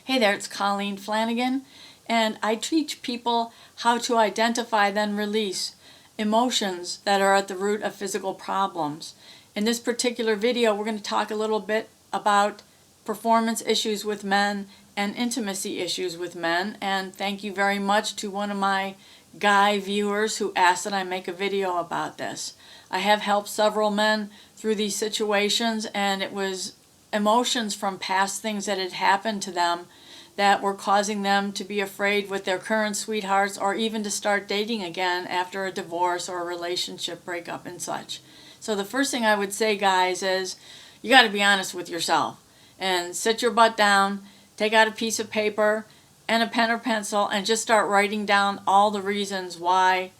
Hey there, it's Colleen Flanagan, and I teach people how to identify, then release emotions that are at the root of physical problems. In this particular video, we're going to talk a little bit about performance issues with men and intimacy issues with men. And thank you very much to one of my guy viewers who asked that I make a video about this. I have helped several men through these situations, and it was emotions from past things that had happened to them that were causing them to be afraid with their current sweethearts, or even to start dating again after a divorce or a relationship breakup and such. So the first thing I would say, guys, is you got to be honest with yourself and sit your butt down, take out a piece of paper and a pen or pencil, and just start writing down all the reasons why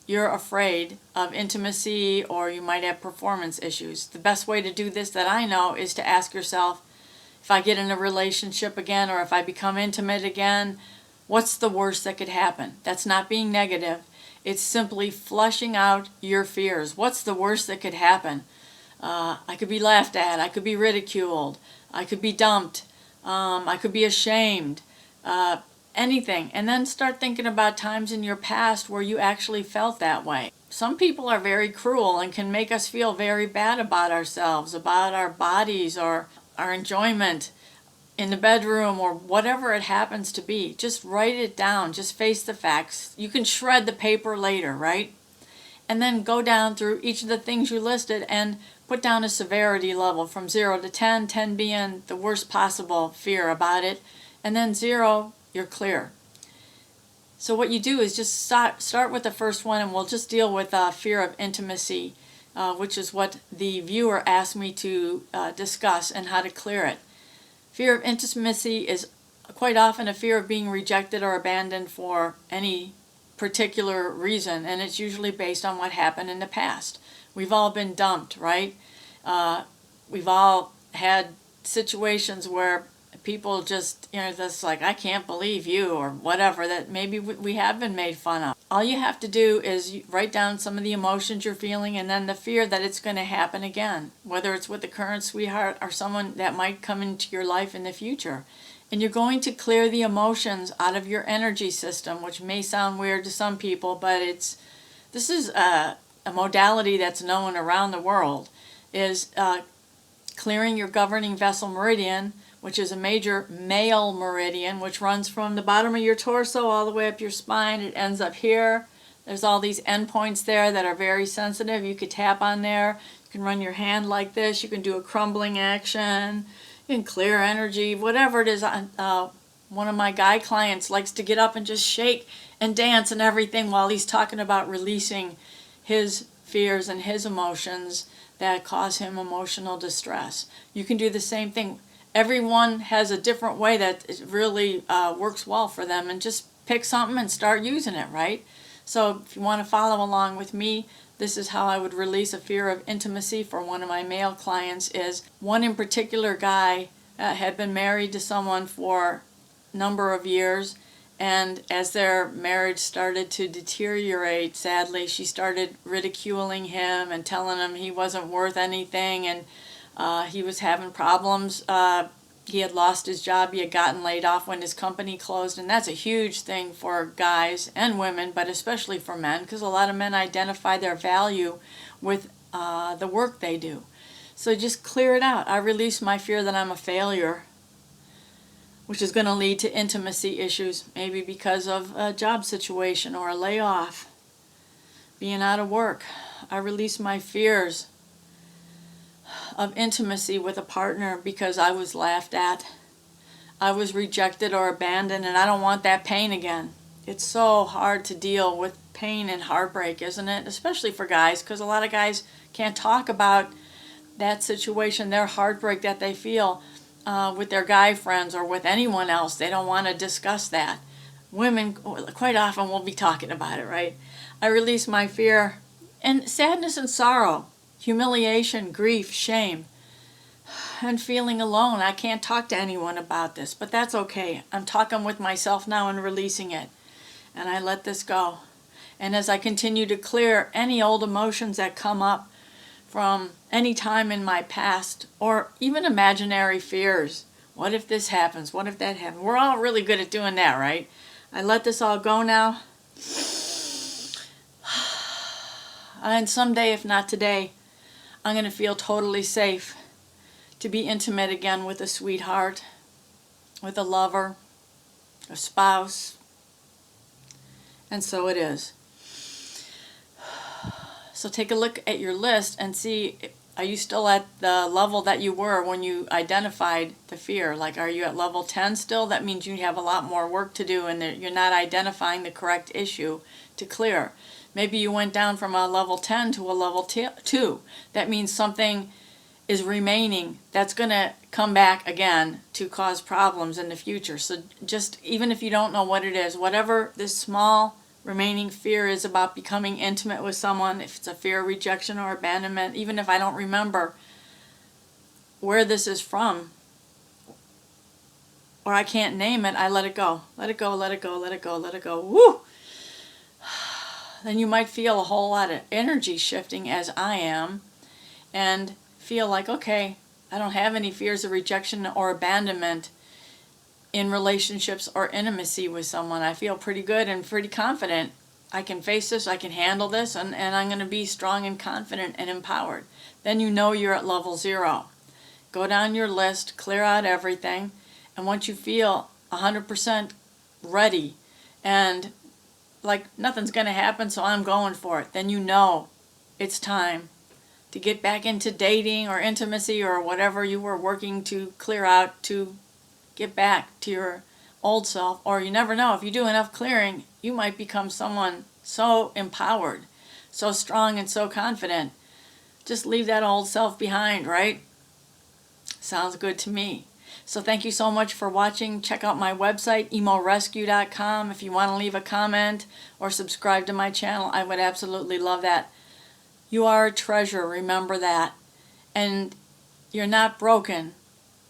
you're afraid of intimacy, or you might have performance issues. The best way to do this that I know is to ask yourself, if I get in a relationship again, or if I become intimate again, what's the worst that could happen? That's not being negative. It's simply flushing out your fears. What's the worst that could happen? I could be laughed at. I could be ridiculed. I could be dumped. I could be ashamed. Anything. And then start thinking about times in your past where you actually felt that way. Some people are very cruel and can make us feel very bad about ourselves, about our bodies, or our enjoyment in the bedroom, or whatever it happens to be. Just write it down. Just face the facts. You can shred the paper later, right? And then go down through each of the things you listed and put down a severity level from 0 to 10, 10 being the worst possible fear about it, and then 0, you're clear. So what you do is just start with the first one, and we'll just deal with fear of intimacy, which is what the viewer asked me to discuss, and how to clear it. Fear of intimacy is quite often a fear of being rejected or abandoned for any particular reason, and it's usually based on what happened in the past. We've all been dumped, right? We've all had situations where people just, that's like, I can't believe you, or whatever, that maybe we have been made fun of. All you have to do is write down some of the emotions you're feeling, and then the fear that it's going to happen again, whether it's with the current sweetheart or someone that might come into your life in the future. And you're going to clear the emotions out of your energy system, which may sound weird to some people, but this is a modality that's known around the world, is clearing your governing vessel meridian, which is a major male meridian, which runs from the bottom of your torso all the way up your spine. It ends up here. There's all these endpoints there that are very sensitive. You could tap on there. You can run your hand like this. You can do a crumbling action. You can clear energy, whatever it is. One of my guy clients likes to get up and just shake and dance and everything while he's talking about releasing his fears and his emotions that cause him emotional distress. You can do the same thing. Everyone has a different way that it really works well for them, and just pick something and start using it, right? So if you want to follow along with me, this is how I would release a fear of intimacy for one of my male clients. Is one in particular guy had been married to someone for a number of years, and as their marriage started to deteriorate, sadly, she started ridiculing him and telling him he wasn't worth anything, and he was having problems. He had lost his job. He had gotten laid off when his company closed, and that's a huge thing for guys and women, but especially for men, because a lot of men identify their value with the work they do. So just clear it out. I release my fear that I'm a failure, which is going to lead to intimacy issues, maybe because of a job situation or a layoff, being out of work. I release my fears of intimacy with a partner because I was laughed at, I was rejected or abandoned, and I don't want that pain again. It's so hard to deal with pain and heartbreak, isn't it? Especially for guys, because a lot of guys can't talk about that situation, their heartbreak that they feel with their guy friends or with anyone else. They don't want to discuss that. Women quite often will be talking about it, right? I release my fear and sadness and sorrow, humiliation, grief, shame, and feeling alone. I can't talk to anyone about this, but that's okay. I'm talking with myself now and releasing it. And I let this go. And as I continue to clear any old emotions that come up from any time in my past, or even imaginary fears, What if this happens? What if that happens? We're all really good at doing that, right? I let this all go now. And someday, if not today, I'm going to feel totally safe to be intimate again with a sweetheart, with a lover, a spouse. And so it is. So take a look at your list and see, are you still at the level that you were when you identified the fear? Like, are you at level 10 still? That means you have a lot more work to do and you're not identifying the correct issue to clear. Maybe you went down from a level 10 to a level 2. That means something is remaining that's going to come back again to cause problems in the future. So just, even if you don't know what it is, whatever this small remaining fear is about becoming intimate with someone, if it's a fear of rejection or abandonment, even if I don't remember where this is from, or I can't name it, I let it go. Let it go, let it go, let it go, let it go. Woo! Then you might feel a whole lot of energy shifting, as I am, and feel like, okay, I don't have any fears of rejection or abandonment in relationships or intimacy with someone. I feel pretty good and pretty confident. I can face this, I can handle this, and I'm going to be strong and confident and empowered. Then you know you're at level 0. Go down your list, clear out everything, and once you feel 100% ready and like nothing's going to happen, so I'm going for it, then you know it's time to get back into dating or intimacy or whatever you were working to clear out, to get back to your old self. Or you never know, if you do enough clearing, you might become someone so empowered, so strong and so confident. Just leave that old self behind, right? Sounds good to me. So thank you so much for watching. Check out my website, emorescue.com, if you want to leave a comment or subscribe to my channel. I would absolutely love that. You are a treasure, remember that. And you're not broken,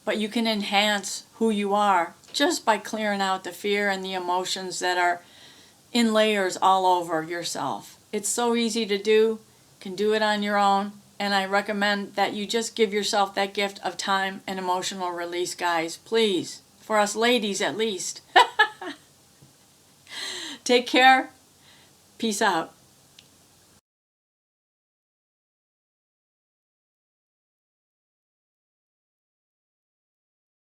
but you can enhance who you are just by clearing out the fear and the emotions that are in layers all over yourself. It's so easy to do. You can do it on your own. And I recommend that you just give yourself that gift of time and emotional release, guys. Please. For us ladies, at least. Take care. Peace out.